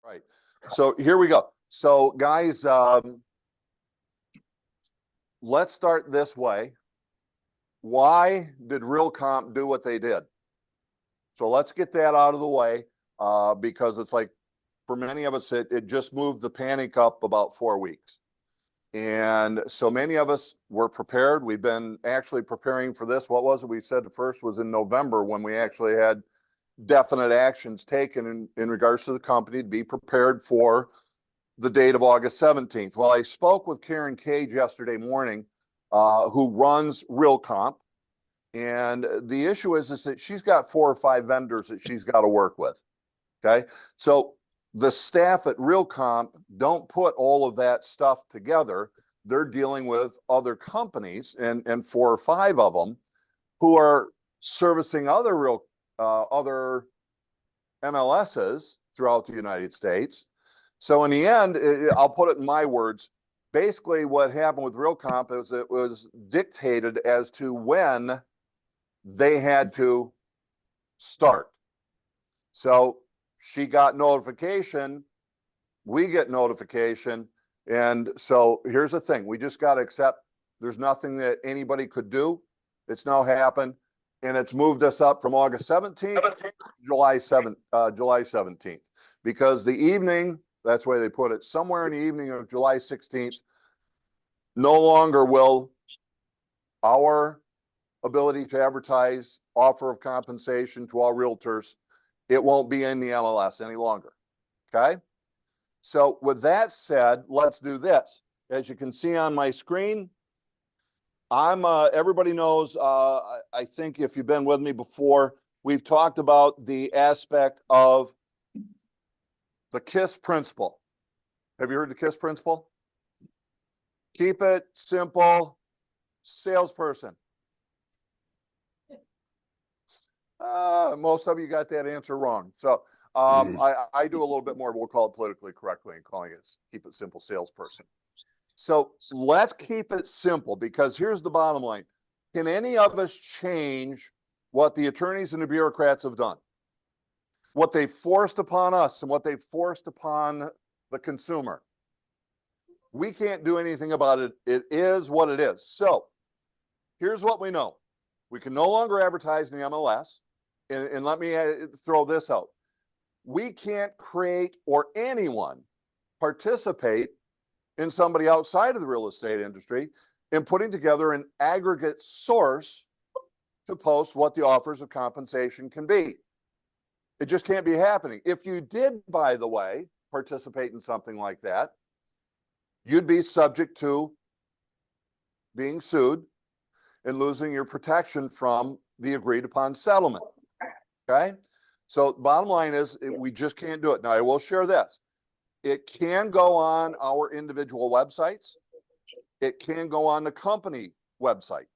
Right. So here we go. So guys, let's start this way. Why did Realcomp do what they did? So let's get that out of the way, because it's like, for many of us, it just moved the panic up about 4 weeks. And so many of us were prepared. We've been actually preparing for this. What was it? We said the first was in November when we actually had definite actions taken in regards to the company to be prepared for the date of August 17th. Well, I spoke with Karen Cage yesterday morning, who runs Realcomp. And the issue is that she's got 4 or 5 vendors that she's got to work with. Okay. So the staff at Realcomp don't put all of that stuff together. They're dealing with other companies and 4 or 5 of them who are servicing other other MLSs throughout the United States. So in the end, I'll put it in my words. Basically, what happened with Realcomp is it was dictated as to when they had to start. So she got notification, we get notification. And so here's the thing. We just got to accept there's nothing that anybody could do. It's now happened. And it's moved us up from August 17th to July 17th. Because the evening, that's the way they put it, somewhere in the evening of July 16th, no longer will our ability to advertise offer of compensation to all realtors, it won't be in the MLS any longer. Okay. So with that said, let's do this. As you can see on my screen, everybody knows, I think if you've been with me before, we've talked about the aspect of the KISS principle. Have you heard the KISS principle? Keep it simple, salesperson. Most of you got that answer wrong. So I do a little bit more, we'll call it politically correctly and calling it keep it simple, salesperson. So let's keep it simple, because here's the bottom line. Can any of us change what the attorneys and the bureaucrats have done? What they forced upon us and what they forced upon the consumer? We can't do anything about it. It is what it is. So here's what we know. We can no longer advertise in the MLS. And let me throw this out. We can't create or anyone participate in somebody outside of the real estate industry in putting together an aggregate source to post what the offers of compensation can be. It just can't be happening. If you did, by the way, participate in something like that, you'd be subject to being sued and losing your protection from the agreed upon settlement. Okay. So bottom line is we just can't do it. Now I will share this. It can go on our individual websites. It can go on the company website,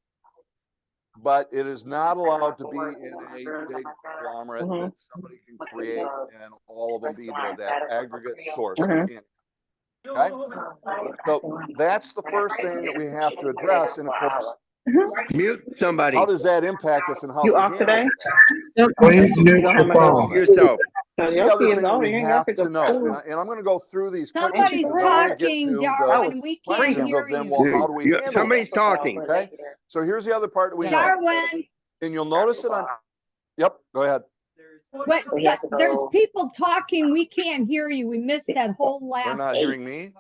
but it is not allowed to be in a big conglomerate that somebody can create and all of them be there, that aggregate source. Okay. So that's the first thing that we have to address. And of course, mute somebody. How does that impact us and how You we off today? Please mute your phone. Yourself. Here's the other thing that we have to know, and I'm going to go through these quickly. Somebody's because I want to get talking, to Darwin. We can't questions hear of them. you. Well, how do we handle Somebody's this? talking. Okay. So here's the other part that we know. Darwin. And you'll notice it on. Yep. Go ahead. What, there's people talking. We can't hear you. We missed that whole last. They're not hearing me.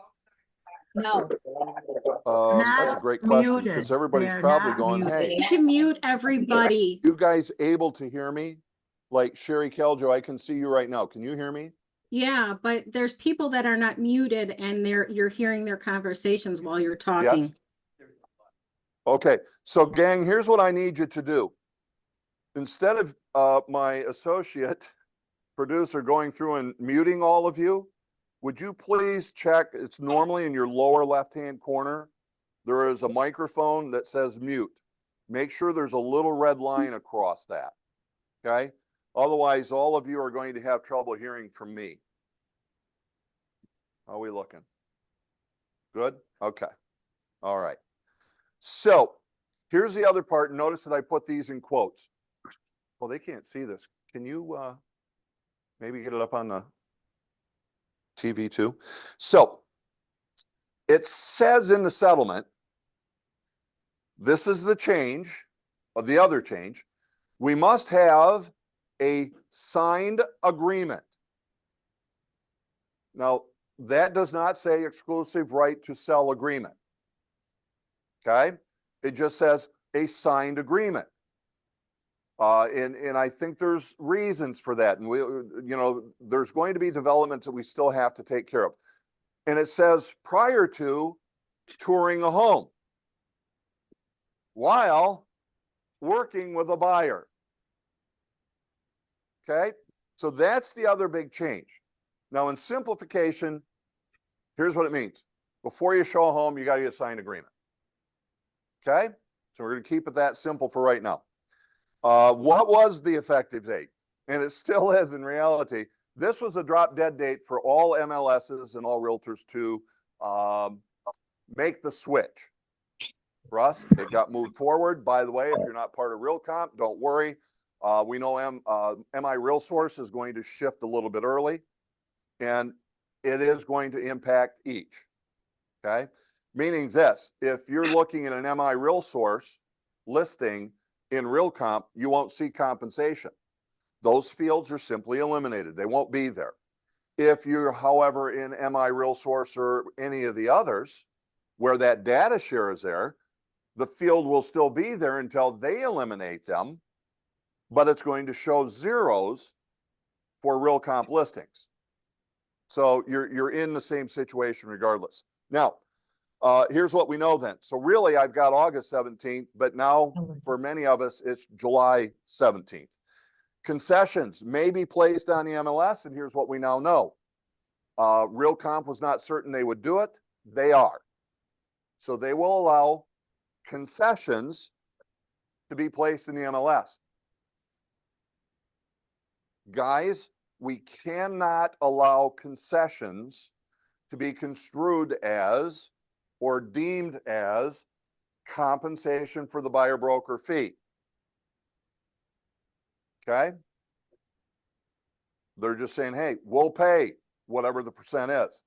No. That's a great question, because everybody's probably going, hey, To mute everybody. you guys able to hear me? Like Sherry Keljo, I can see you right now. Can you hear me? Yeah, but there's people that are not muted and you're hearing their conversations while you're talking. Yes. Okay. So gang, here's what I need you to do. Instead of my associate producer going through and muting all of you, would you please check? It's normally in your lower left-hand corner. There is a microphone that says mute. Make sure there's a little red line across that. Okay. Otherwise, all of you are going to have trouble hearing from me. How are we looking? Good? Okay. All right. So here's the other part. Notice that I put these in quotes. Well, they can't see this. Can you maybe get it up on the TV too. So it says in the settlement, this is the change of the other change. We must have a signed agreement. Now, that does not say exclusive right to sell agreement. Okay? It just says a signed agreement. And I think there's reasons for that. And there's going to be developments that we still have to take care of. And it says prior to touring a home while working with a buyer. Okay? So that's the other big change. Now, in simplification, here's what it means. Before you show a home, you got to get a signed agreement. Okay? So we're going to keep it that simple for right now. What was the effective date? And it still is in reality. This was a drop dead date for all MLSs and all realtors to make the switch. For us, it got moved forward. By the way, if you're not part of Realcomp, don't worry. We know MI Real Source is going to shift a little bit early, and it is going to impact each. Okay? Meaning this, if you're looking at an MI Real Source listing in Realcomp, you won't see compensation. Those fields are simply eliminated. They won't be there. If you're, however, in MI Real Source or any of the others where that data share is there, the field will still be there until they eliminate them, but it's going to show zeros for Realcomp listings. So you're in the same situation regardless. Now, here's what we know then. So really, I've got August 17th, but now for many of us, it's July 17th. Concessions may be placed on the MLS, and here's what we now know. Realcomp was not certain they would do it. They are. So they will allow concessions to be placed in the MLS. Guys, we cannot allow concessions to be construed as or deemed as compensation for the buyer broker fee. Okay? They're just saying, hey, we'll pay whatever the percent is.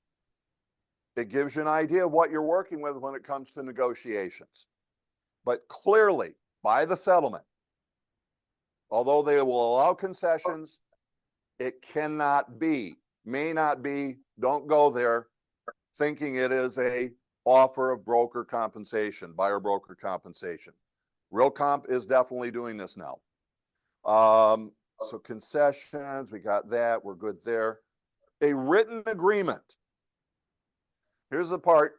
It gives you an idea of what you're working with when it comes to negotiations. But clearly, by the settlement, although they will allow concessions, it cannot be, may not be, don't go there thinking it is a offer of broker compensation, buyer broker compensation. Realcomp is definitely doing this now. So concessions, we got that, we're good there. A written agreement. Here's the part,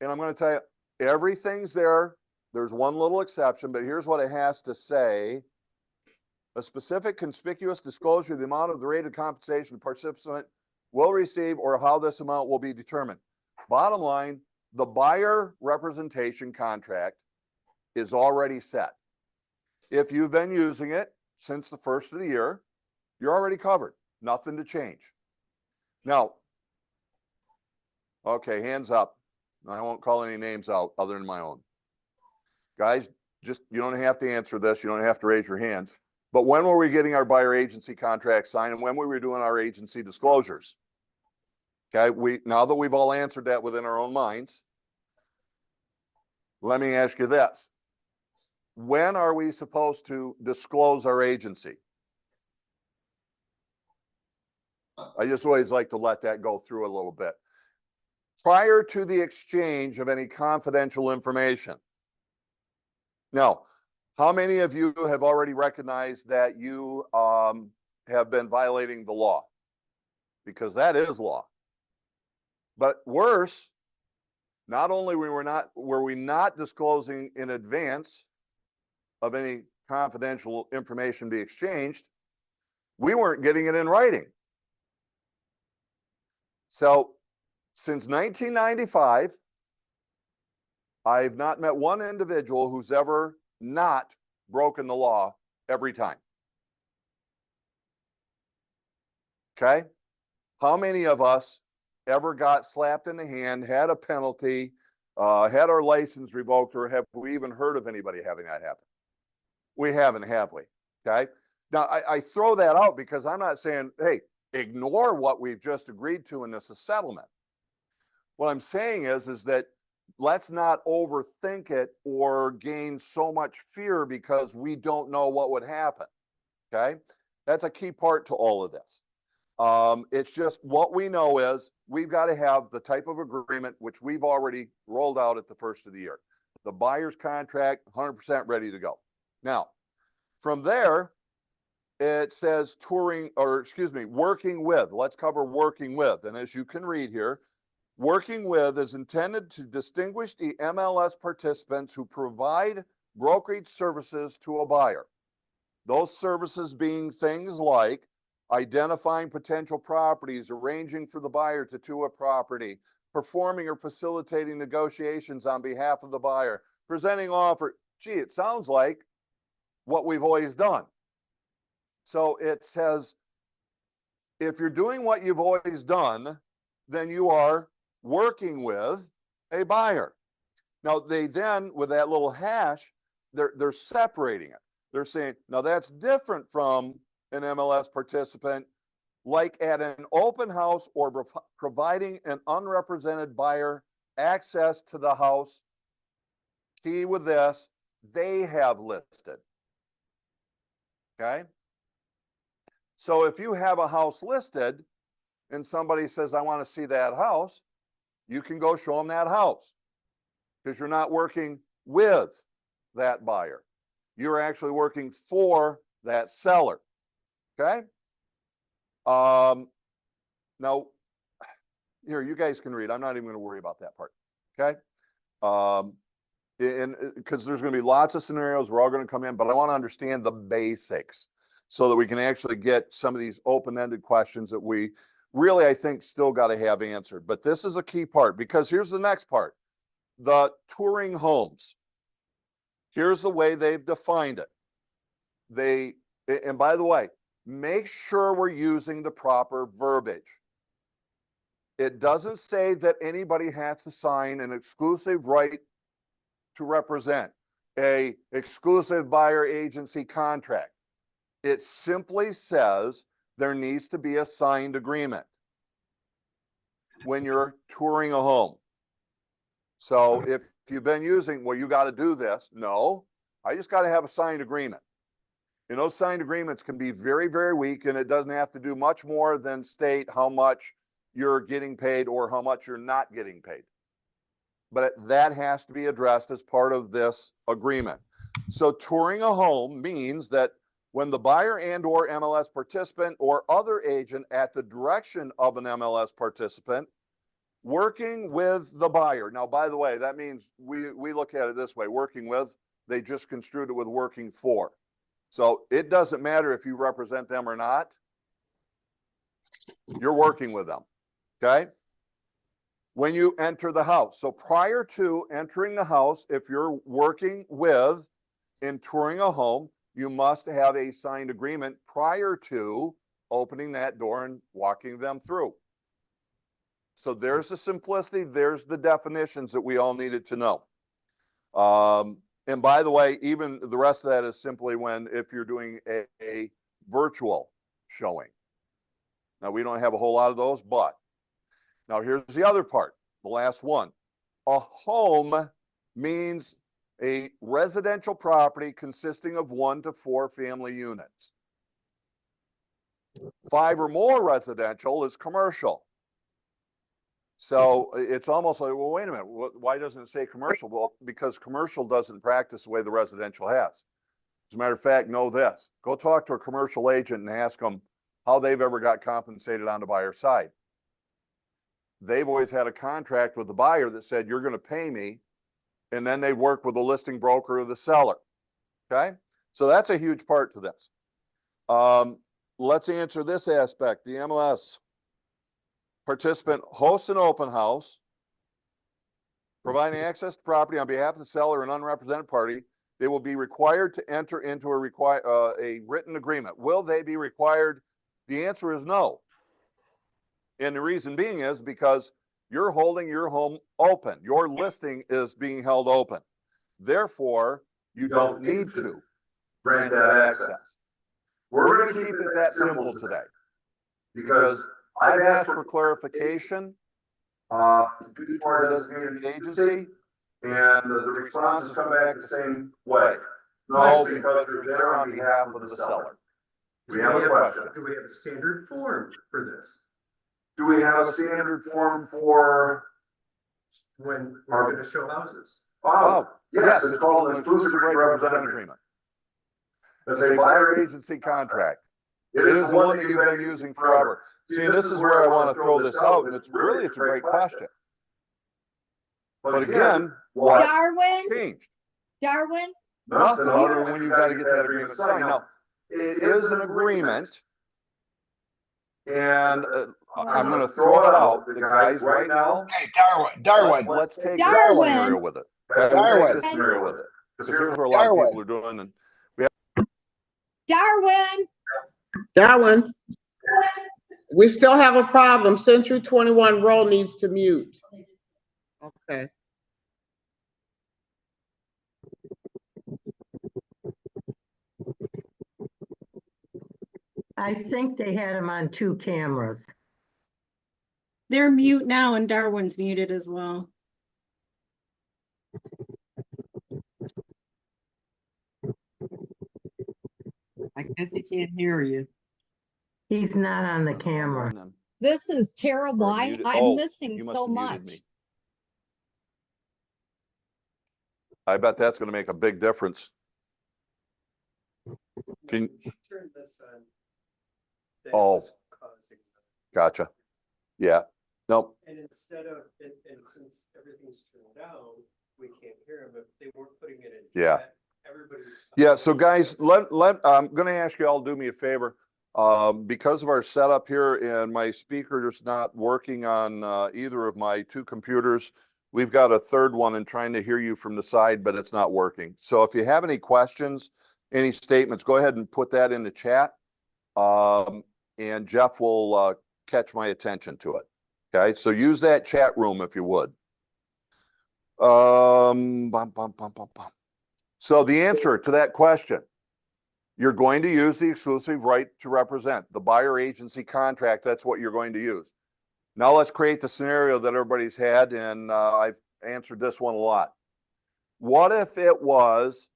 and I'm going to tell you, everything's there. There's one little exception, but here's what it has to say. A specific conspicuous disclosure of the amount of the rate of compensation the participant will receive or how this amount will be determined. Bottom line, the buyer representation contract is already set. If you've been using it since the first of the year, you're already covered. Nothing to change. Now, okay, hands up. I won't call any names out other than my own. Guys, just, you don't have to answer this. You don't have to raise your hands. But when were we getting our buyer agency contract signed and when we were doing our agency disclosures? Okay, now that we've all answered that within our own minds, let me ask you this. When are we supposed to disclose our agency? I just always like to let that go through a little bit. Prior to the exchange of any confidential information. Now, how many of you have already recognized that you have been violating the law? Because that is law. But worse, not only were we not disclosing in advance of any confidential information be exchanged, we weren't getting it in writing. So since 1995, I've not met one individual who's ever not broken the law every time. Okay? How many of us ever got slapped in the hand, had a penalty, had our license revoked, or have we even heard of anybody having that happen? We haven't, have we? Okay? Now, I throw that out because I'm not saying, hey, ignore what we've just agreed to in this settlement. What I'm saying is that let's not overthink it or gain so much fear because we don't know what would happen. Okay. That's a key part to all of this. It's just what we know is we've got to have the type of agreement which we've already rolled out at the first of the year. The buyer's contract, 100% ready to go. Now, from there, it says working with. Let's cover working with. And as you can read here, working with is intended to distinguish the MLS participants who provide brokerage services to a buyer. Those services being things like identifying potential properties, arranging for the buyer to tour a property, performing or facilitating negotiations on behalf of the buyer, presenting offer. Gee, it sounds like what we've always done. So it says, if you're doing what you've always done, then you are working with a buyer. Now they then, with that little hash, they're separating it. They're saying, now that's different from an MLS participant, like at an open house or providing an unrepresented buyer access to the house. Key with this, they have listed. Okay. So if you have a house listed and somebody says, I want to see that house, you can go show them that house because you're not working with that buyer. You're actually working for that seller. Okay. Now, here, you guys can read. I'm not even going to worry about that part. Okay. Because there's going to be lots of scenarios. We're all going to come in, but I want to understand the basics so that we can actually get some of these open-ended questions that we really, I think, still got to have answered. But this is a key part because here's the next part. The touring homes. Here's the way they've defined it. And by the way, make sure we're using the proper verbiage. It doesn't say that anybody has to sign an exclusive right to represent, a exclusive buyer agency contract. It simply says there needs to be a signed agreement when you're touring a home. So if you've been using, well, you got to do this. No, I just got to have a signed agreement. And those signed agreements can be very, very weak, and it doesn't have to do much more than state how much you're getting paid or how much you're not getting paid. But that has to be addressed as part of this agreement. So touring a home means that when the buyer and or MLS participant or other agent at the direction of an MLS participant working with the buyer. Now, by the way, that means we look at it this way, working with, they just construed it with working for. So it doesn't matter if you represent them or not. You're working with them, okay? When you enter the house. So prior to entering the house, if you're working with and touring a home, you must have a signed agreement prior to opening that door and walking them through. So there's the simplicity, there's the definitions that we all needed to know. And by the way, even the rest of that is simply if you're doing a virtual showing. Now, we don't have a whole lot of those, but now here's the other part, the last one. A home means a residential property consisting of 1 to 4 family units. 5 or more residential is commercial. So it's almost like, well, wait a minute, why doesn't it say commercial? Well, because commercial doesn't practice the way the residential has. As a matter of fact, know this. Go talk to a commercial agent and ask them how they've ever got compensated on the buyer side. They've always had a contract with the buyer that said, you're going to pay me, and then they work with the listing broker or the seller. Okay? So that's a huge part to this. Let's answer this aspect. The MLS participant hosts an open house, providing access to property on behalf of the seller and unrepresented party. They will be required to enter into a written agreement. Will they be required? The answer is no. And the reason being is because you're holding your home open. Your listing is being held open. Therefore, you don't need to grant that access. We're going to keep it that simple today. because I've asked for clarification due to our designated agency, and the response has come back the same way. No, because you're there on behalf of the seller. We have a question. Do we have a standard form for this? Do we have a standard form for? When we're gonna show houses? Oh, yes, it's called an exclusive right to represent agreement. It's a buyer agency contract. It is the one that you've been using forever. See, and this is where I want to throw this out, and it's a great question. But again, what Darwin, changed? Darwin, Nothing other than when you've got to get that agreement signed. Now, it is an agreement. And I'm going to throw it out, the guys, right now. Hey, Darwin. Let's take Darwin. this scenario with it. Okay, we'll take Darwin. this scenario with it. Because here's where a lot of people are doing. And Darwin, We still have a problem. Century 21 roll needs to mute. Okay. I think they had him on 2 cameras. They're mute now and Darwin's muted as well. I guess he can't hear you. He's not on the camera. this is terrible. Or muted. I'm Oh, missing you must so have muted much. me. I bet that's going to make a big difference. Can Turn this on. Oh. Gotcha. Yeah. Nope. And instead of, and since everything's turned down, we can't hear them, if they weren't putting it in. Yeah. chat, everybody's. Yeah. So guys, I'm going to ask you all to do me a favor. Because of our setup here and my speaker is not working on either of my 2 computers, we've got a third one and trying to hear you from the side, but it's not working. So if you have any questions, any statements, go ahead and put that in the chat. And Jeff will catch my attention to it. Okay, so use that chat room if you would. So the answer to that question, you're going to use the exclusive right to represent, the buyer agency contract. That's what you're going to use. Now let's create the scenario that everybody's had, and I've answered this one a lot. What if it was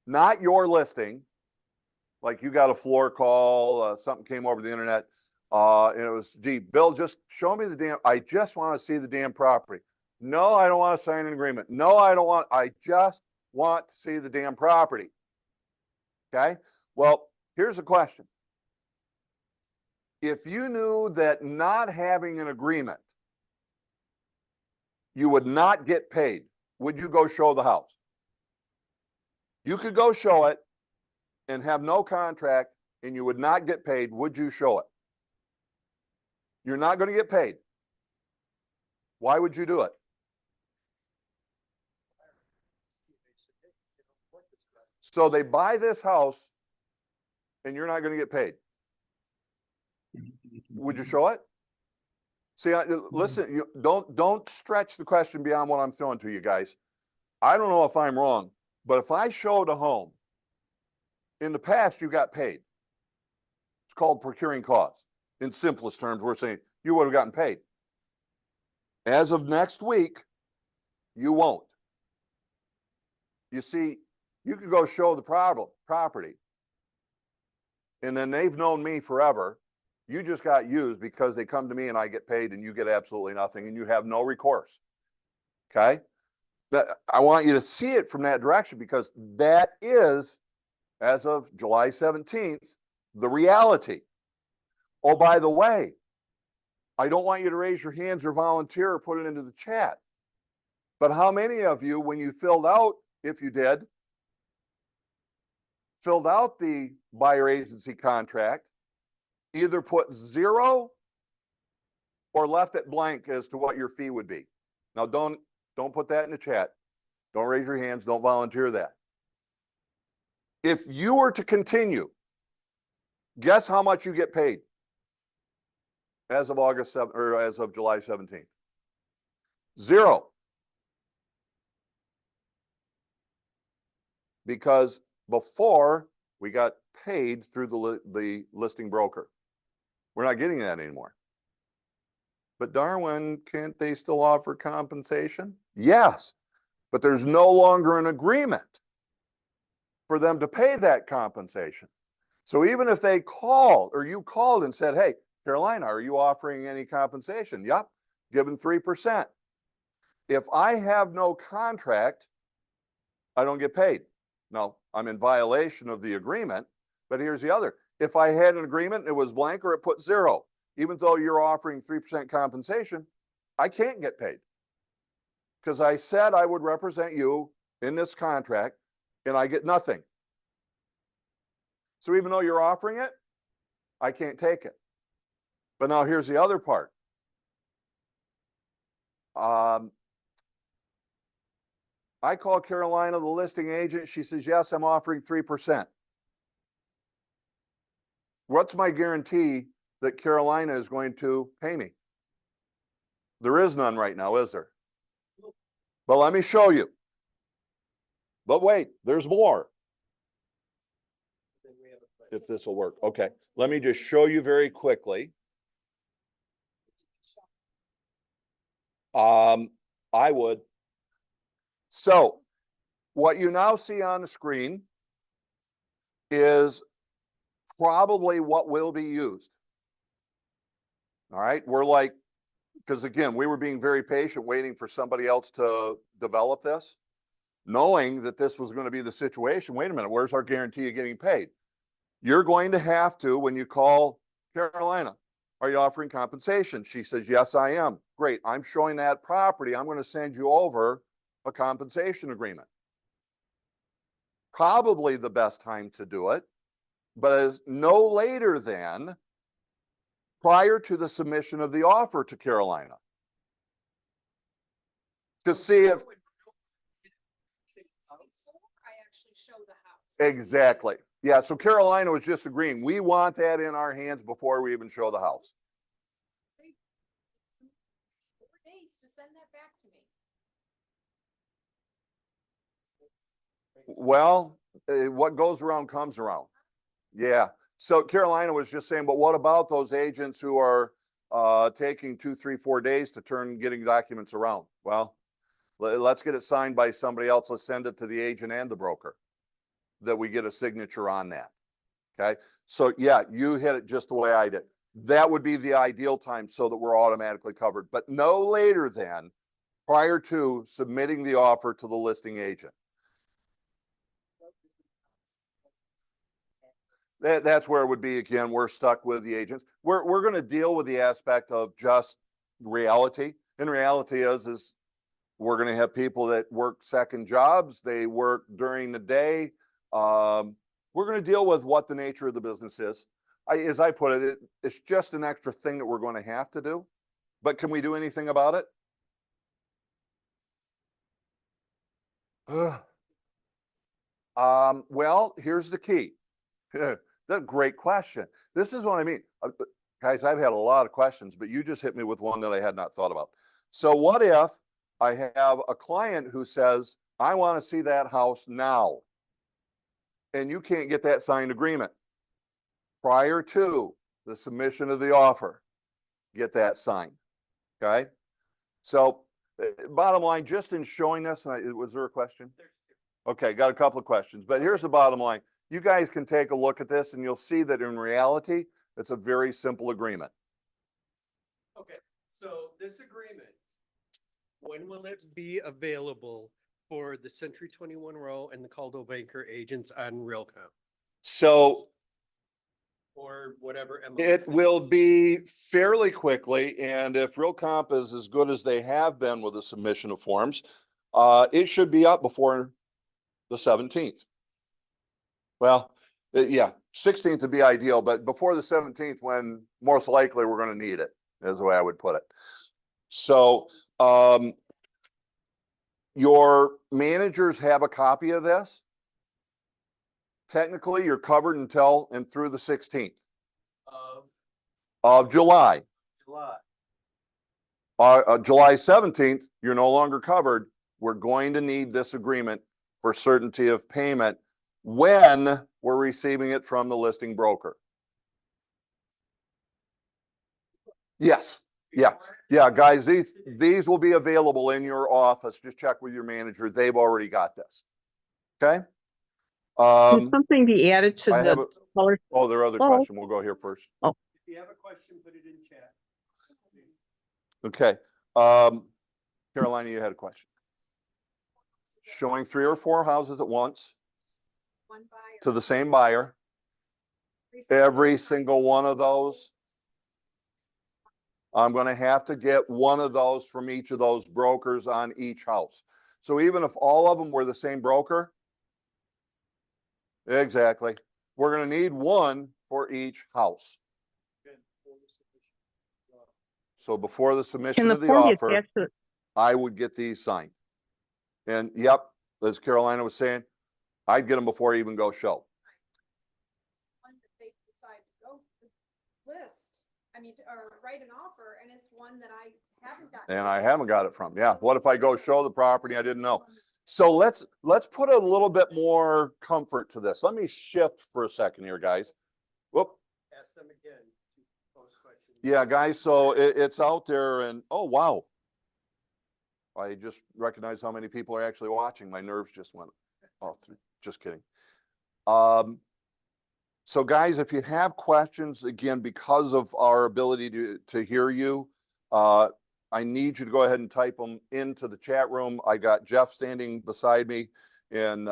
not your listing, like you got a floor call, something came over the internet, and it was, gee, Bill, just show me the damn, I just want to see the damn property. No, I don't want to sign an agreement. No, I just want to see the damn property. Okay, well, here's the question. If you knew that not having an agreement, you would not get paid, would you go show the house? You could go show it and have no contract and you would not get paid. Would you show it? You're not going to get paid. Why would you do it? So they buy this house and you're not going to get paid. Would you show it? See, listen, you don't stretch the question beyond what I'm throwing to you guys. I don't know if I'm wrong, but if I showed a home, in the past, you got paid. It's called procuring costs. In simplest terms, we're saying you would have gotten paid. As of next week, you won't. You see, you could go show the property, and then they've known me forever. You just got used because they come to me and I get paid and you get absolutely nothing and you have no recourse. Okay? I want you to see it from that direction because that is, as of July 17th, the reality. Oh, by the way, I don't want you to raise your hands or volunteer or put it into the chat. But how many of you, when you filled out, if you did, filled out the buyer agency contract, either put 0 or left it blank as to what your fee would be? Now, don't put that in the chat. Don't raise your hands. Don't volunteer that. If you were to continue, guess how much you get paid as of August 7th or as of July 17th? 0. Because before we got paid through the listing broker. We're not getting that anymore. But Darwin, can't they still offer compensation? Yes, but there's no longer an agreement for them to pay that compensation. So even if they called or you called and said, hey, Carolina, are you offering any compensation? Yep, given 3%. If I have no contract, I don't get paid. No, I'm in violation of the agreement. But here's the other. If I had an agreement and it was blank or it put 0, even though you're offering 3% compensation, I can't get paid. Because I said I would represent you in this contract and I get nothing. So even though you're offering it, I can't take it. But now here's the other part. I call Carolina, the listing agent. She says, yes, I'm offering 3%. What's my guarantee that Carolina is going to pay me? There is none right now, is there? But let me show you. But wait, there's more. Then we have a question. If this will work. Okay, let me just show you very quickly. I would. So what you now see on the screen is probably what will be used. All right, we're like, because again, we were being very patient waiting for somebody else to develop this, knowing that this was going to be the situation. Wait a minute, where's our guarantee of getting paid? You're going to have to, when you call Carolina, are you offering compensation? She says, yes, I am. Great, I'm showing that property. I'm going to send you over a compensation agreement. Probably the best time to do it, but is no later than prior to the submission of the offer to Carolina. To see if, I actually show the house. exactly. Yeah, so Carolina was just agreeing. We want that in our hands before we even show the house. 4 days to send that back to me. Well, what goes around comes around. Yeah. So Carolina was just saying, but what about those agents who are taking 2, 3, 4 days to getting documents around? Well, let's get it signed by somebody else. Let's send it to the agent and the broker that we get a signature on that. Okay. So yeah, you hit it just the way I did. That would be the ideal time so that we're automatically covered, but no later than prior to submitting the offer to the listing agent. That's where it would be. Again, we're stuck with the agents. We're going to deal with the aspect of just reality. And reality is we're going to have people that work second jobs. They work during the day. We're going to deal with what the nature of the business is. As I put it, it's just an extra thing that we're going to have to do. But can we do anything about it? Well, here's the key. That's a great question. This is what I mean. Guys, I've had a lot of questions, but you just hit me with one that I had not thought about. So what if I have a client who says, I want to see that house now, and you can't get that signed agreement prior to the submission of the offer? Get that signed, okay? So bottom line, just in showing this, was there a question? Okay, got a couple of questions, but here's the bottom line. You guys can take a look at this and you'll see that in reality, it's a very simple agreement. Okay, so this agreement, when will it be available for the Century 21 Row and the Caldo Banker agents on Realcomp? So Or whatever. it will be fairly quickly, and if Realcomp is as good as they have been with the submission of forms, it should be up before the 17th. Well, yeah, 16th would be ideal, but before the 17th, when most likely we're going to need it, is the way I would put it. So your managers have a copy of this. Technically, you're covered until and through the 16th of July. July 17th, you're no longer covered. We're going to need this agreement for certainty of payment when we're receiving it from the listing broker. Yes, yeah, guys, these will be available in your office. Just check with your manager. They've already got this. Okay? Can something be added to I have the color? Oh, there are other Oh. question. We'll go here first. If you have a question, put it in chat. Okay. Carolina, you had a question. Showing 3 or 4 houses at once One buyer. to the same buyer. Every single one of those. I'm going to have to get one of those from each of those brokers on each house. So even if all of them were the same broker, exactly, we're going to need one for each house. So before the submission Can the of the form be offer, attached to? I would get these signed. And yep, as Carolina was saying, I'd get them before I even go show. One that they decide to go list, or write an offer, and it's one that I haven't gotten. And I haven't got it from. Yeah. What if I go show the property I didn't know? So let's put a little bit more comfort to this. Let me shift for a second here, guys. Whoop. Ask them again to pose questions. Yeah, guys. So it's out there, and oh wow, I just recognized how many people are actually watching. My nerves just went. Oh, just kidding. So guys, if you have questions, again, because of our ability to hear you, I need you to go ahead and type them into the chat room. I got Jeff standing beside me and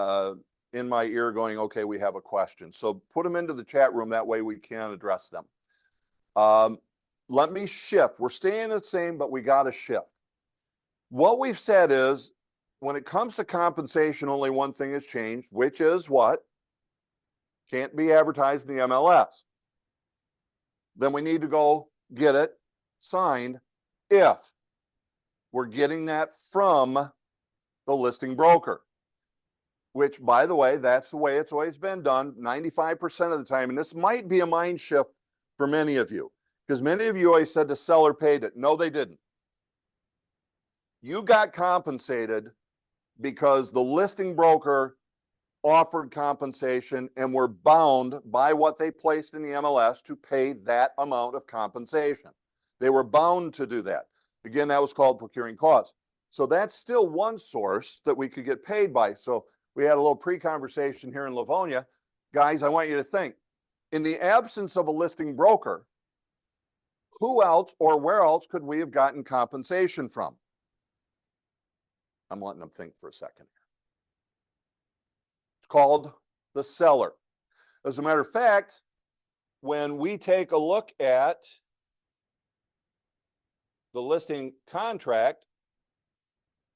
in my ear going, okay, we have a question. So put them into the chat room. That way we can address them. Let me shift. We're staying the same, but we got to shift. What we've said is when it comes to compensation, only one thing has changed, which is what? Can't be advertised in the MLS. Then we need to go get it signed if we're getting that from the listing broker, which, by the way, that's the way it's always been done 95% of the time. And this might be a mind shift for many of you, because many of you always said the seller paid it. No, they didn't. You got compensated because the listing broker offered compensation and were bound by what they placed in the MLS to pay that amount of compensation. They were bound to do that. Again, that was called procuring costs. So that's still one source that we could get paid by. So we had a little pre-conversation here in Livonia. Guys, I want you to think, in the absence of a listing broker, who else or where else could we have gotten compensation from? I'm letting them think for a second. It's called the seller. As a matter of fact, when we take a look at the listing contract,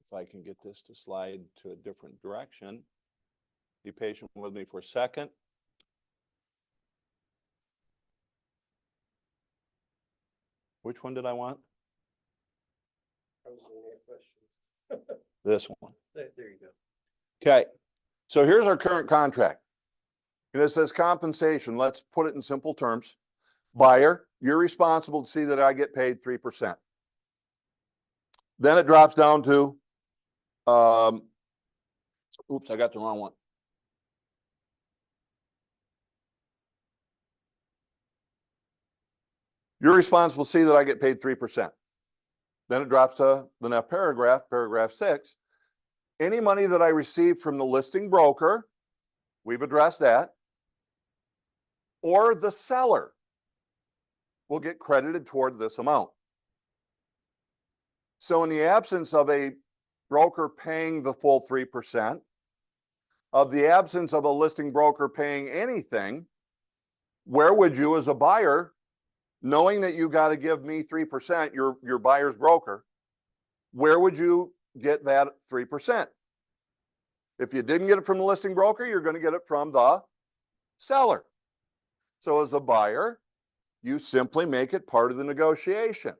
if I can get this to slide to a different direction, be patient with me for a second. Which one did I want? I was looking at questions. This one. There you go. Okay. So here's our current contract. And it says compensation. Let's put it in simple terms. Buyer, you're responsible to see that I get paid 3%. Then it drops down to, oops, I got the wrong one. You're responsible to see that I get paid 3%. Then it drops to the next paragraph, paragraph 6. Any money that I receive from the listing broker, we've addressed that, or the seller will get credited toward this amount. So in the absence of a broker paying the full 3%, of the absence of a listing broker paying anything, where would you as a buyer, knowing that you got to give me 3%, your buyer's broker, where would you get that 3%? If you didn't get it from the listing broker, you're going to get it from the seller. So as a buyer, you simply make it part of the negotiation.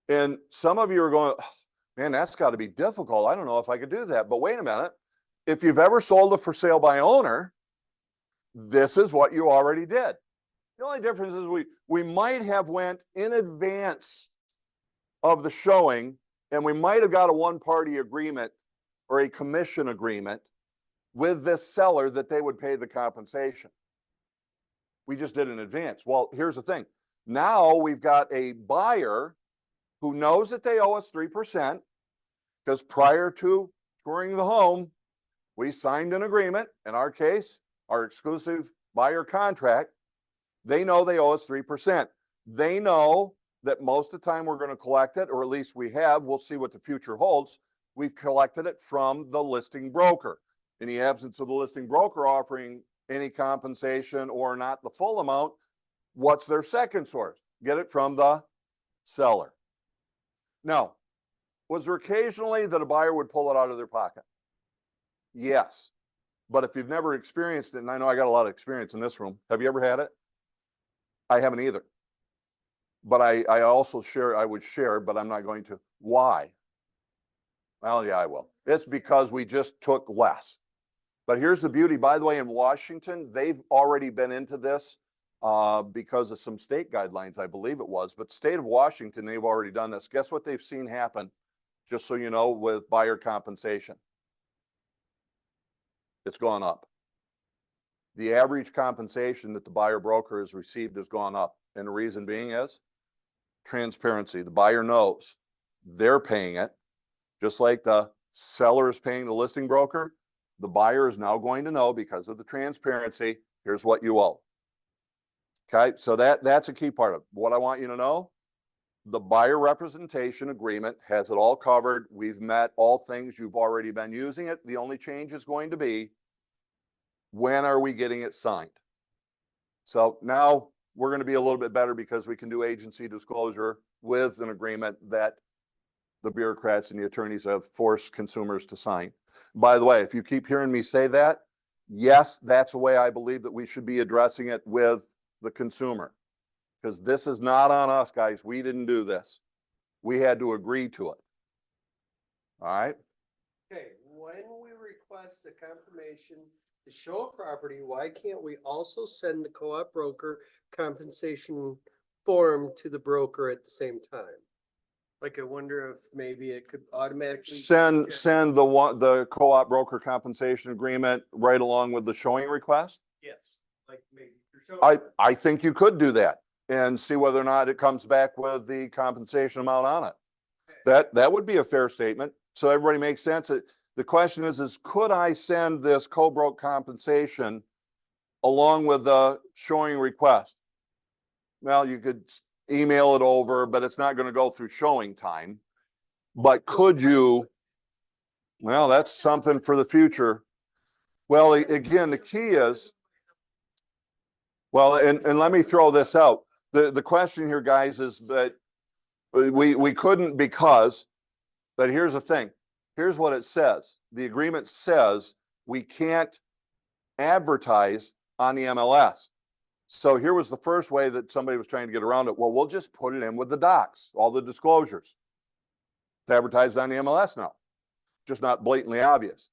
And some of you are going, oh, man, that's got to be difficult. I don't know if I could do that. But wait a minute. If you've ever sold a for sale by owner, this is what you already did. The only difference is we might have went in advance of the showing, and we might have got a one-party agreement or a commission agreement with this seller that they would pay the compensation. We just did in advance. Well, here's the thing. Now we've got a buyer who knows that they owe us 3%, because prior to touring the home, we signed an agreement, in our case, our exclusive buyer contract. They know they owe us 3%. They know that most of the time we're going to collect it, or at least we have. We'll see what the future holds. We've collected it from the listing broker. In the absence of the listing broker offering any compensation or not the full amount, what's their second source? Get it from the seller. Now, was there occasionally that a buyer would pull it out of their pocket? Yes. But if you've never experienced it, and I know I got a lot of experience in this room, have you ever had it? I haven't either. But I also share, I would share, but I'm not going to. Why? Well, yeah, I will. It's because we just took less. But here's the beauty, by the way, in Washington, they've already been into this because of some state guidelines, I believe it was. But state of Washington, they've already done this. Guess what they've seen happen, just so you know, with buyer compensation? It's gone up. The average compensation that the buyer broker has received has gone up. And the reason being is transparency. The buyer knows they're paying it, just like the seller is paying the listing broker. The buyer is now going to know, because of the transparency, here's what you owe. Okay, so that's a key part of it. What I want you to know, the buyer representation agreement has it all covered. We've met all things. You've already been using it. The only change is going to be, when are we getting it signed? So now we're going to be a little bit better, because we can do agency disclosure with an agreement that the bureaucrats and the attorneys have forced consumers to sign. By the way, if you keep hearing me say that, yes, that's the way I believe that we should be addressing it with the consumer, because this is not on us, guys. We didn't do this. We had to agree to it. All right. Okay, when we request the confirmation to show a property, why can't we also send the co-op broker compensation form to the broker at the same time? Like, I wonder if maybe it could automatically Send the co-op broker compensation agreement right along with the showing request. Yes, like maybe. I think you could do that and see whether or not it comes back with the compensation amount on it. That would be a fair statement. So everybody makes sense. The question is could I send this co-broke compensation along with the showing request? Well, you could email it over, but it's not going to go through showing time. But could you? Well, that's something for the future. Well, again, the key is, well, and let me throw this out. The question here, guys, is that we couldn't because, but here's the thing. Here's what it says. The agreement says we can't advertise on the MLS. So here was the first way that somebody was trying to get around it. Well, we'll just put it in with the docs, all the disclosures. It's advertised on the MLS now, just not blatantly obvious.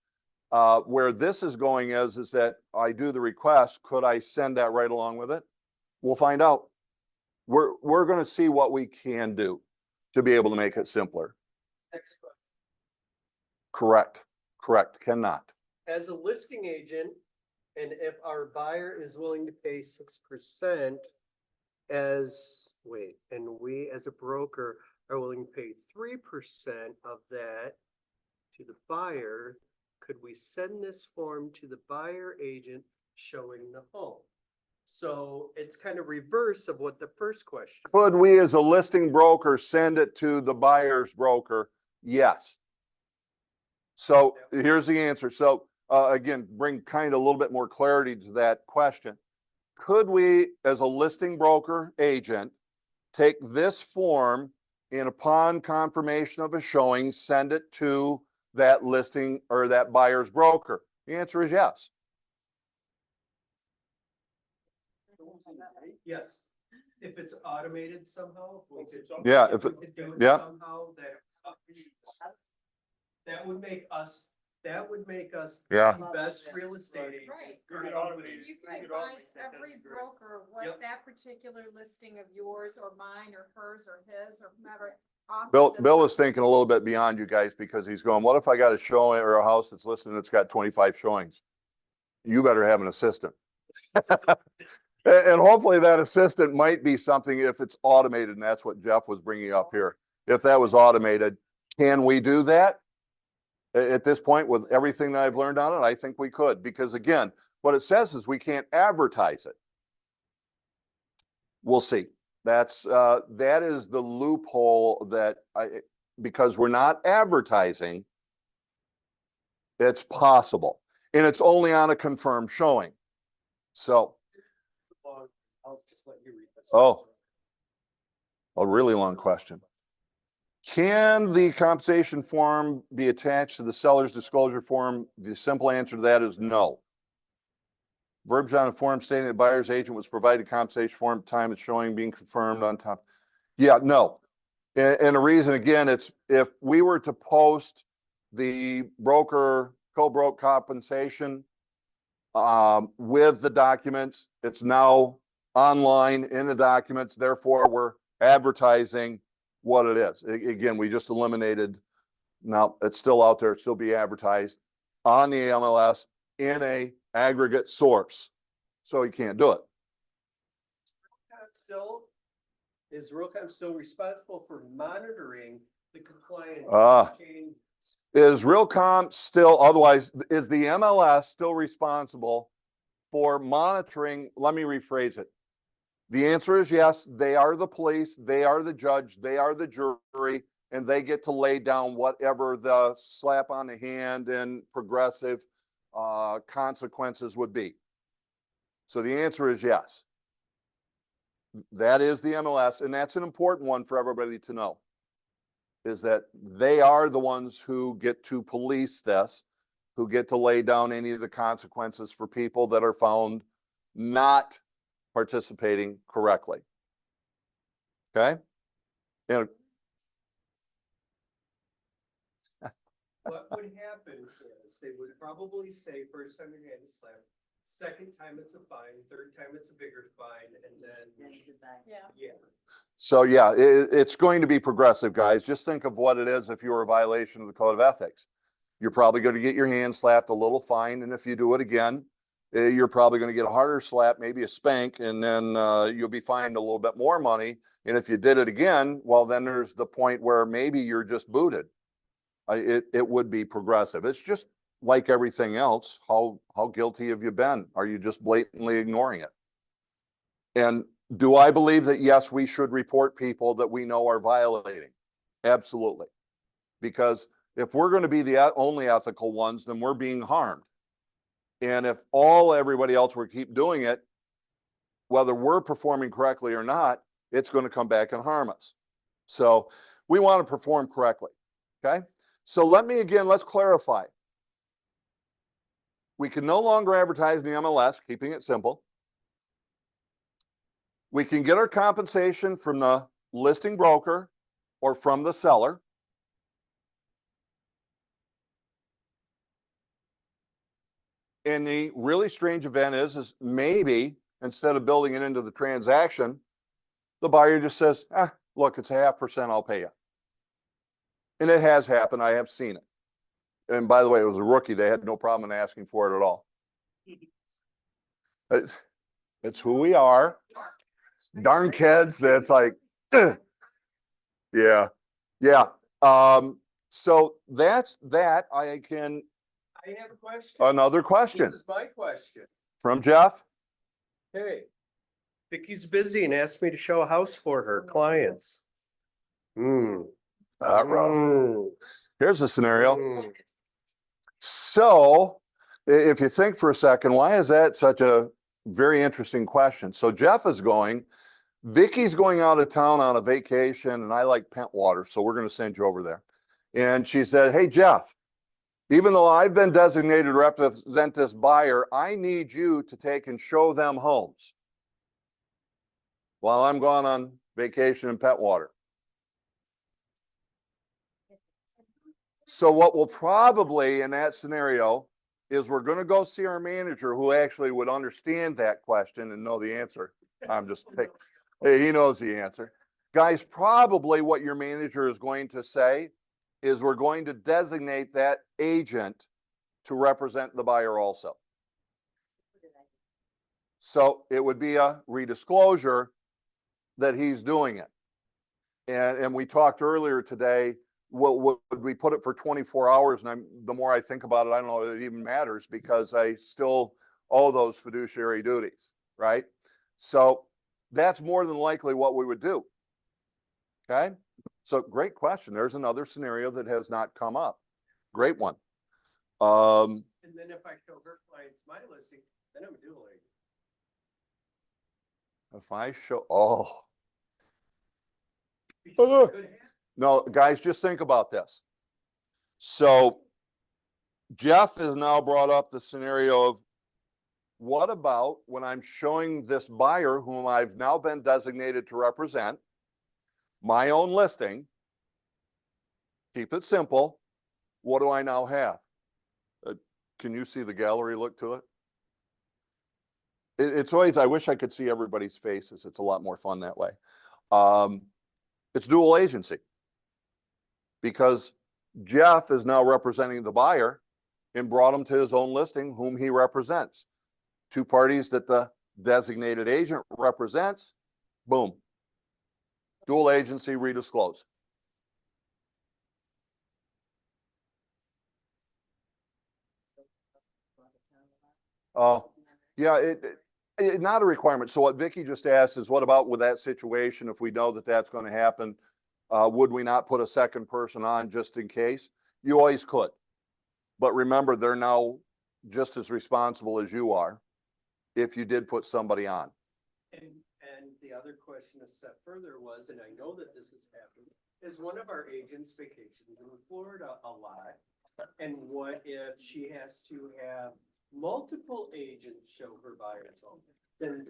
Where this is going is that I do the request. Could I send that right along with it? We'll find out. We're going to see what we can do to be able to make it simpler. Next question. Correct. Cannot. As a listing agent, and if our buyer is willing to pay 6% and we as a broker are willing to pay 3% of that to the buyer, could we send this form to the buyer agent showing the home? So it's kind of reverse of what the first question. Could we as a listing broker send it to the buyer's broker? Yes. So here's the answer. So again, bring kind of a little bit more clarity to that question. Could we, as a listing broker agent, take this form and upon confirmation of a showing, send it to that listing or that buyer's broker? The answer is yes. Yes. If it's automated somehow. Yeah. If we could do it yeah. somehow that would make us Yeah. the best real estate agent. Right. You can advise every broker what that particular listing of yours or mine or hers or his or whomever. Bill is thinking a little bit beyond you guys, because he's going, what if I got a showing or a house that's listed and it's got 25 showings? You better have an assistant. And hopefully that assistant might be something if it's automated, and that's what Jeff was bringing up here. If that was automated, can we do that? At this point, with everything that I've learned on it, I think we could, because again, what it says is we can't advertise it. We'll see. That is the loophole because we're not advertising, it's possible. And it's only on a confirmed showing. So, I'll just let you read this. oh, a really long question. Can the compensation form be attached to the seller's disclosure form? The simple answer to that is no. Verbiage on the form stating that buyer's agent was provided compensation form at the time it's showing being confirmed on top. Yeah, no. And the reason, again, it's if we were to post the broker co-broke compensation with the documents, it's now online in the documents. Therefore, we're advertising what it is. Again, we just eliminated. Now it's still out there. It's still be advertised on the MLS in a aggregate source. So you can't do it. Is Realcomp still responsible for monitoring the compliance changes? Is Realcomp still, otherwise, is the MLS still responsible for monitoring? Let me rephrase it. The answer is yes. They are the police, they are the judge, they are the jury, and they get to lay down whatever the slap on the hand and progressive consequences would be. So the answer is yes. That is the MLS, and that's an important one for everybody to know, is that they are the ones who get to police this, who get to lay down any of the consequences for people that are found not participating correctly. Okay? And what would happen is they would probably say first time you had a slap, second time it's a fine, third time it's a bigger fine, and then yeah. so yeah, it's going to be progressive, guys. Just think of what it is if you were a violation of the code of ethics. You're probably going to get your hand slapped, a little fine, and if you do it again, you're probably going to get a harder slap, maybe a spank, and then you'll be fined a little bit more money. And if you did it again, well, then there's the point where maybe you're just booted. It would be progressive. It's just like everything else. How guilty have you been? Are you just blatantly ignoring it? And do I believe that, yes, we should report people that we know are violating? Absolutely. Because if we're going to be the only ethical ones, then we're being harmed. And if everybody else were to keep doing it, whether we're performing correctly or not, it's going to come back and harm us. So we want to perform correctly. Okay. So let's clarify. We can no longer advertise in the MLS, keeping it simple. We can get our compensation from the listing broker or from the seller. And the really strange event is maybe instead of building it into the transaction, the buyer just says, look, it's 0.5%, I'll pay you. And it has happened. I have seen it. And by the way, it was a rookie. They had no problem in asking for it at all. It's who we are. Darn kids. That's like, yeah. So that's that. I have a question. Another question. This is my question. From Jeff. Hey, Vicky's busy and asked me to show a house for her clients. Here's the scenario. So if you think for a second, why is that such a very interesting question? So Jeff is going, Vicky's going out of town on a vacation, and I like Pentwater, so we're going to send you over there. And she said, hey, Jeff, even though I've been designated to represent this buyer, I need you to take and show them homes while I'm gone on vacation in Pentwater. So what we'll probably in that scenario is we're going to go see our manager who actually would understand that question and know the answer. I'm just picking. He knows the answer. Guys, probably what your manager is going to say is we're going to designate that agent to represent the buyer also. So it would be a redisclosure that he's doing it. And we talked earlier today, would we put it for 24 hours? And the more I think about it, I don't know if it even matters because I still owe those fiduciary duties, right? So that's more than likely what we would do. Okay. So great question. There's another scenario that has not come up. Great one. And then if I show her clients my listing, then I'm a dual agent. If I show, oh, Because it could happen. no, guys, just think about this. So Jeff has now brought up the scenario of what about when I'm showing this buyer whom I've now been designated to represent my own listing? Keep it simple. What do I now have? Can you see the gallery look to it? It's always, I wish I could see everybody's faces. It's a lot more fun that way. It's dual agency because Jeff is now representing the buyer and brought him to his own listing whom he represents. Two parties that the designated agent represents, boom. Dual agency redisclose. Oh, yeah, it not a requirement. So what Vicky just asked is, what about with that situation if we know that that's going to happen? Would we not put a second person on just in case? You always could. But remember, they're now just as responsible as you are if you did put somebody on. And the other question a step further was, and I know that this has happened, is one of our agents vacations in Florida a lot. And what if she has to have multiple agents show her buyers home? Then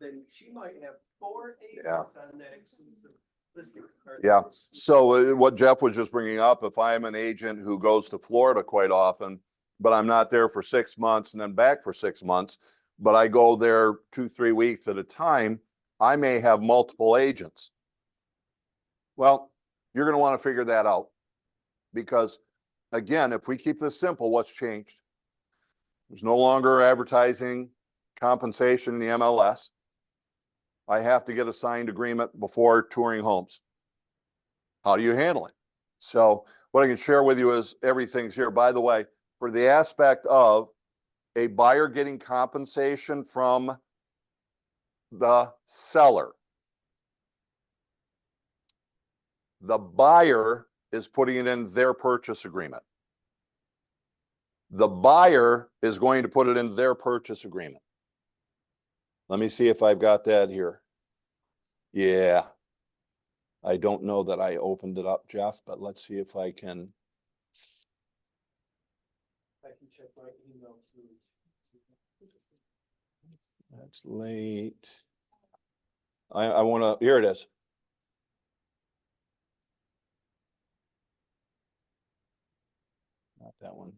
then she might have 4 agents on that exclusive listing. Yeah. So what Jeff was just bringing up, if I'm an agent who goes to Florida quite often, but I'm not there for 6 months and then back for 6 months, but I go there 2-3 weeks at a time, I may have multiple agents. Well, you're going to want to figure that out because, again, if we keep this simple, what's changed? There's no longer advertising compensation in the MLS. I have to get a signed agreement before touring homes. How do you handle it? So what I can share with you is everything's here. By the way, for the aspect of a buyer getting compensation from the seller, the buyer is putting it in their purchase agreement. The buyer is going to put it in their purchase agreement. Let me see if I've got that here. Yeah. I don't know that I opened it up, Jeff, but let's see if I can. I can check my email too. That's late. I want to, here it is. Not that one.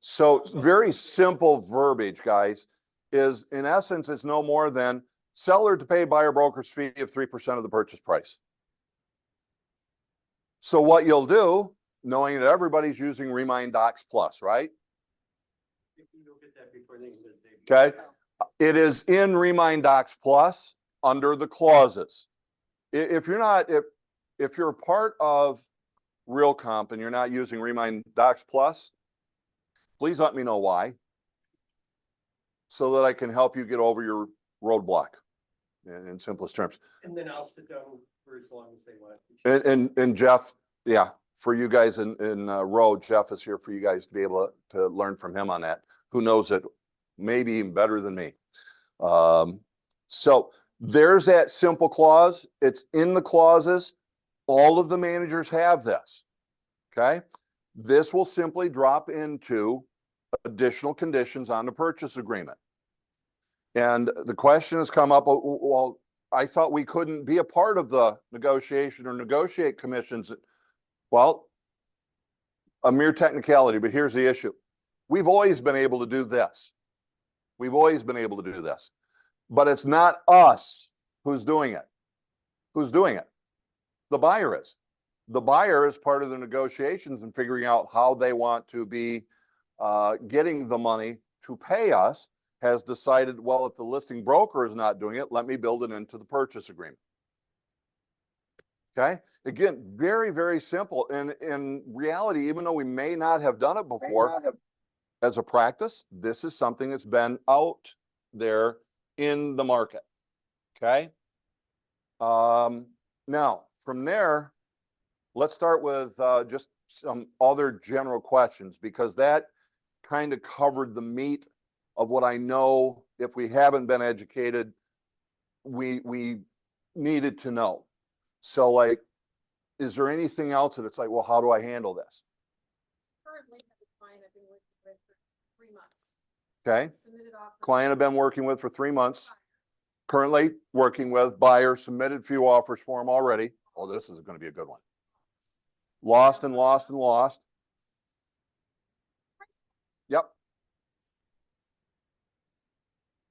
So very simple verbiage, guys, is in essence, it's no more than seller to pay buyer broker's fee of 3% of the purchase price. So what you'll do, knowing that everybody's using Remind Docs Plus, right? You'll get that before the end of the day. Okay. It is in Remind Docs Plus under the clauses. If you're not, if you're a part of Realcomp and you're not using Remind Docs Plus, please let me know why, so that I can help you get over your roadblock in simplest terms. And then I'll sit down for as long as they want. And Jeff, yeah, for you guys in row, Jeff is here for you guys to be able to learn from him on that. Who knows it maybe even better than me. So there's that simple clause. It's in the clauses. All of the managers have this. Okay. This will simply drop into additional conditions on the purchase agreement. And the question has come up, well, I thought we couldn't be a part of the negotiation or negotiate commissions. Well, a mere technicality, but here's the issue. We've always been able to do this. We've always been able to do this, but it's not us who's doing it. Who's doing it? The buyer is. The buyer is part of the negotiations and figuring out how they want to be getting the money to pay us has decided, well, if the listing broker is not doing it, let me build it into the purchase agreement. Okay, again, very, very simple. And in reality, even though we may not have done it before, as a practice, this is something that's been out there in the market. Okay. Now from there, let's start with just some other general questions, because that kind of covered the meat of what I know, if we haven't been educated, we needed to know. So like, is there anything else that it's like, well, how do I handle this? Currently, have a client I've been working with for 3 months. Okay. Submitted offers. Client I've been working with for 3 months. Currently working with buyer, submitted few offers for him already. Oh, this is going to be a good one. Lost and lost and lost. Yep.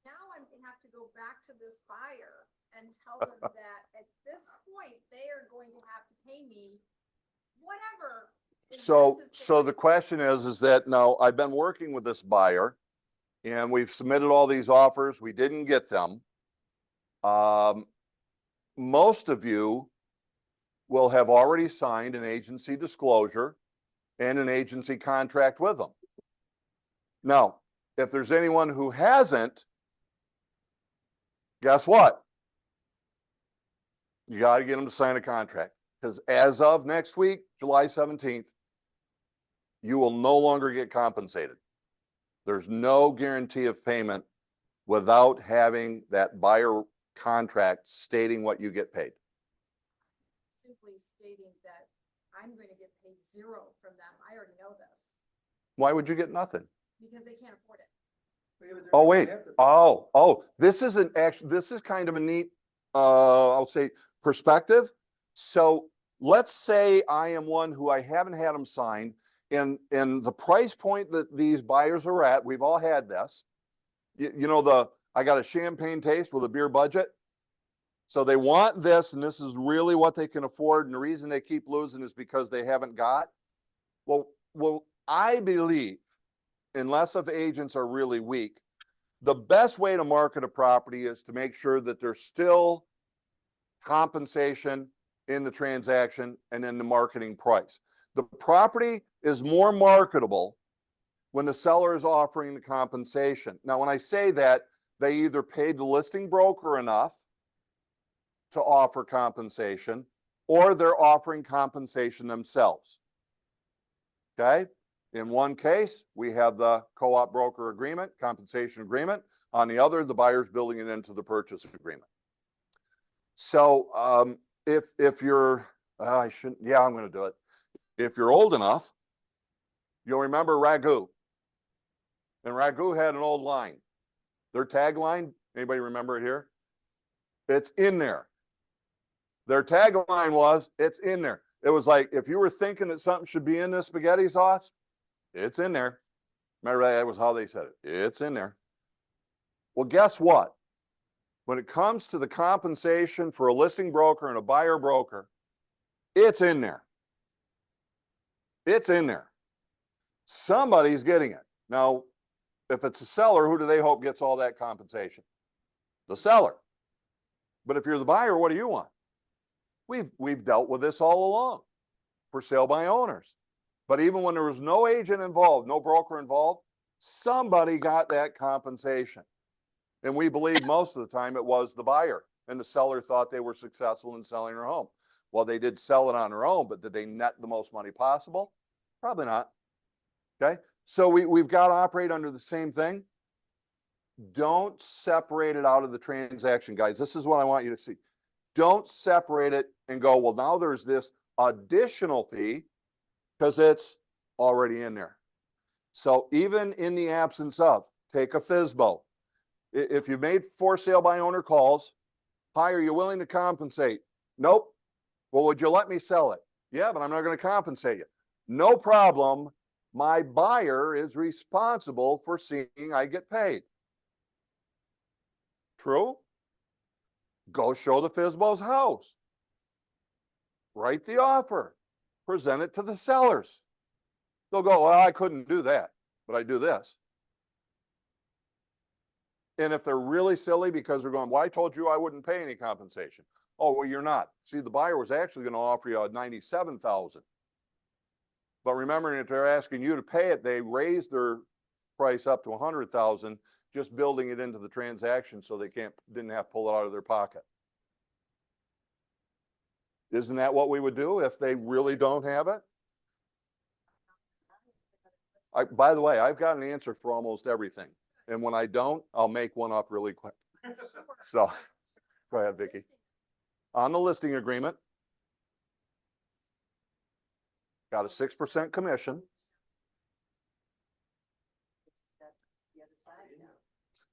Now I have to go back to this buyer and tell them that at this point, they are going to have to pay me whatever. is So the necessary. question is that now I've been working with this buyer and we've submitted all these offers. We didn't get them. Most of you will have already signed an agency disclosure and an agency contract with them. Now, if there's anyone who hasn't, guess what? You got to get them to sign a contract, because as of next week, July 17th, you will no longer get compensated. There's no guarantee of payment without having that buyer contract stating what you get paid. Simply stating that I'm going to get paid 0 from them. I already know this Why would you get nothing? because they can't afford it. Oh, wait. This isn't actually, this is kind of a neat, I'll say, perspective. So let's say I am one who I haven't had them sign, and the price point that these buyers are at, we've all had this. You know, I got a champagne taste with a beer budget. So they want this, and this is really what they can afford. And the reason they keep losing is because they haven't got. Well, I believe, unless if agents are really weak, the best way to market a property is to make sure that there's still compensation in the transaction and in the marketing price. The property is more marketable when the seller is offering the compensation. Now, when I say that, they either paid the listing broker enough to offer compensation, or they're offering compensation themselves. Okay? In one case, we have the co-op broker agreement, compensation agreement. On the other, the buyer's building it into the purchase agreement. So if you're, I'm going to do it. If you're old enough, you'll remember Ragu. And Ragu had an old line. Their tagline, anybody remember it here? It's in there. Their tagline was, it's in there. It was like, if you were thinking that something should be in this spaghetti sauce, it's in there. Remember, that was how they said it. It's in there. Well, guess what? When it comes to the compensation for a listing broker and a buyer broker, it's in there. It's in there. Somebody's getting it. Now, if it's a seller, who do they hope gets all that compensation? The seller. But if you're the buyer, what do you want? We've dealt with this all along for sale by owners. But even when there was no agent involved, no broker involved, somebody got that compensation. And we believe most of the time it was the buyer, and the seller thought they were successful in selling their home. Well, they did sell it on their own, but did they net the most money possible? Probably not. Okay. So we've got to operate under the same thing. Don't separate it out of the transaction, guys. This is what I want you to see. Don't separate it and go, well, now there's this additional fee because it's already in there. So even in the absence of, take a FSBO. If you've made for sale by owner calls, hi, are you willing to compensate? Nope. Well, would you let me sell it? Yeah, but I'm not going to compensate you. No problem. My buyer is responsible for seeing I get paid. True? Go show the FSBO's house. Write the offer. Present it to the sellers. They'll go, well, I couldn't do that, but I do this. And if they're really silly because they're going, well, I told you I wouldn't pay any compensation. Oh, well, you're not. See, the buyer was actually going to offer you a 97,000. But remembering that they're asking you to pay it, they raised their price up to 100,000, just building it into the transaction so they didn't have to pull it out of their pocket. Isn't that what we would do if they really don't have it? By the way, I've got an answer for almost everything. And when I don't, I'll make one up really quick. So go ahead, Vicki. On the listing agreement, got a 6% commission.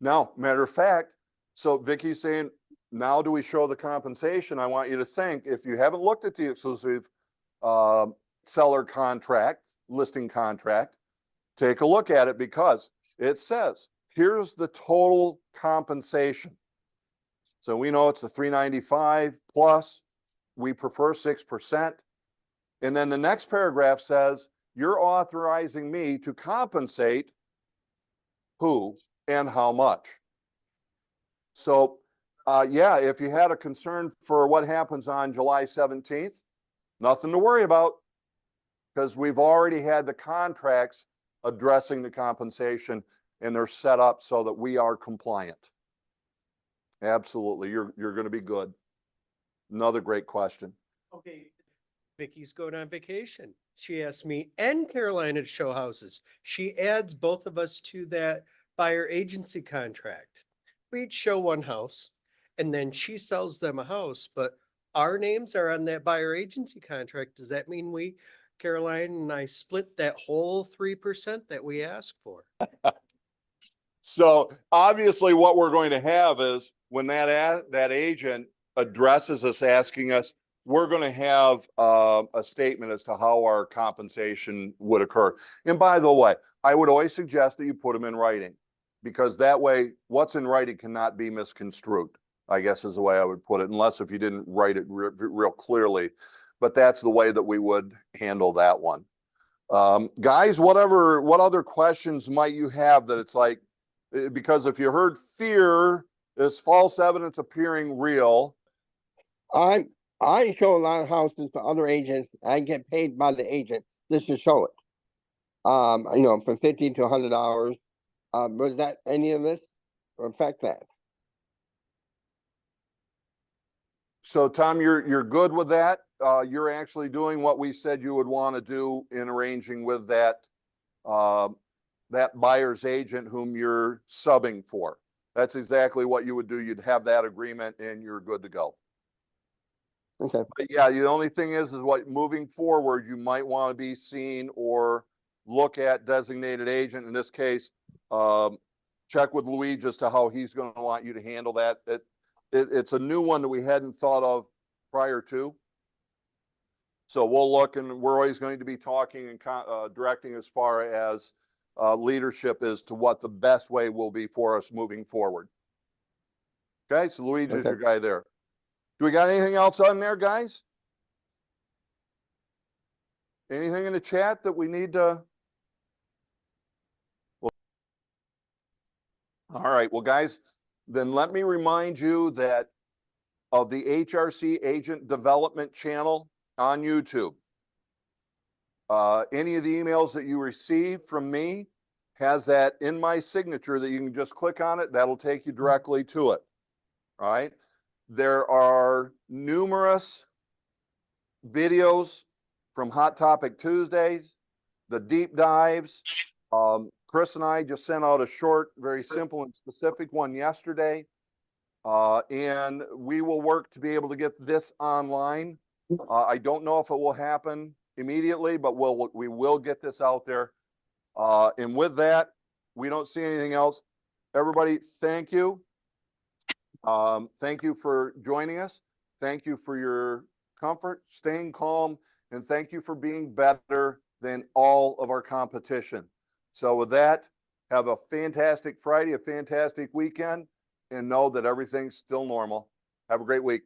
Now, matter of fact, so Vicki's saying, now do we show the compensation? I want you to think, if you haven't looked at the exclusive seller contract, listing contract, take a look at it, because it says, here's the total compensation. So we know it's a 395 plus, we prefer 6%. And then the next paragraph says, you're authorizing me to compensate who and how much. So yeah, if you had a concern for what happens on July 17th, nothing to worry about, because we've already had the contracts addressing the compensation, and they're set up so that we are compliant. Absolutely, you're going to be good. Another great question. Okay, Vicky's going on vacation. She asked me and Carolina to show houses. She adds both of us to that buyer agency contract. We each show one house, and then she sells them a house, but our names are on that buyer agency contract. Does that mean Caroline and I split that whole 3% that we asked for? So obviously what we're going to have is when that agent addresses us asking us, we're going to have a statement as to how our compensation would occur. And by the way, I would always suggest that you put them in writing, because that way what's in writing cannot be misconstrued, I guess is the way I would put it, unless if you didn't write it real clearly. But that's the way that we would handle that one. Guys, what other questions might you have that it's like, because if you heard fear is false evidence appearing real. I show a lot of houses for other agents. I get paid by the agent just to show it. You know, from $50 to $100. Was that any of this affect that? So Tom, you're good with that? You're actually doing what we said you would want to do in arranging with that buyer's agent whom you're subbing for. That's exactly what you would do. You'd have that agreement and you're good to go. Okay. But yeah, the only thing is what moving forward, you might want to be seen or look at designated agent. In this case, check with Luigi as to how he's going to want you to handle that. It's a new one that we hadn't thought of prior to. So we'll look, and we're always going to be talking and directing as far as leadership as to what the best way will be for us moving forward. Okay, so Luigi is your guy there. Do we got anything else on there, guys? Anything in the chat that we need to? Well, all right, well, guys, then let me remind you that of the HRC Agent Development channel on YouTube. Any of the emails that you receive from me has that in my signature that you can just click on it. That'll take you directly to it. All right. There are numerous videos from Hot Topic Tuesdays, the deep dives. Chris and I just sent out a short, very simple and specific one yesterday. And we will work to be able to get this online. I don't know if it will happen immediately, but we will get this out there. And with that, we don't see anything else. Everybody, thank you. Thank you for joining us. Thank you for your comfort, staying calm, and thank you for being better than all of our competition. So with that, have a fantastic Friday, a fantastic weekend, and know that everything's still normal. Have a great week.